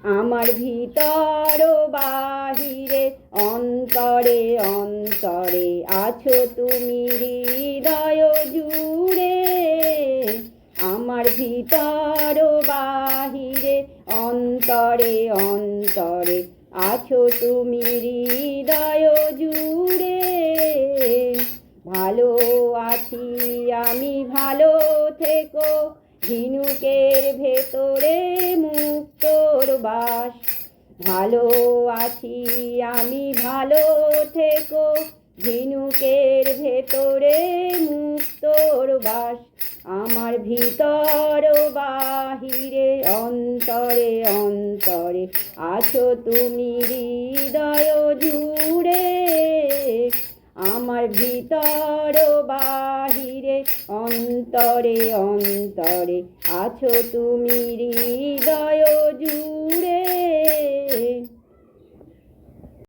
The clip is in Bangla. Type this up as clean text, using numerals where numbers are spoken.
আমার ভিতর বাহিরে অন্তরে অন্তরে আছো তুমি হৃদয় জুড়ে। আমার ভিতর বাহিরে অন্তরে অন্তরে আছো তুমি হৃদয় জুড়ে। ভালো আছি আমি, ভালো থেকো, ঝিনুকের ভেতরে মুক্তোর বাস। ভালো আছি আমি, ভালো থেকো, ঝিনুকের ভেতরে মুক্তোর বাস। আমার ভিতর বাহিরে অন্তরে অন্তরে আছো তুমি হৃদয় জুড়ে। আমার ভিতর বাহিরে অন্তরে অন্তরে আছো তুমি হৃদয় জুড়ে।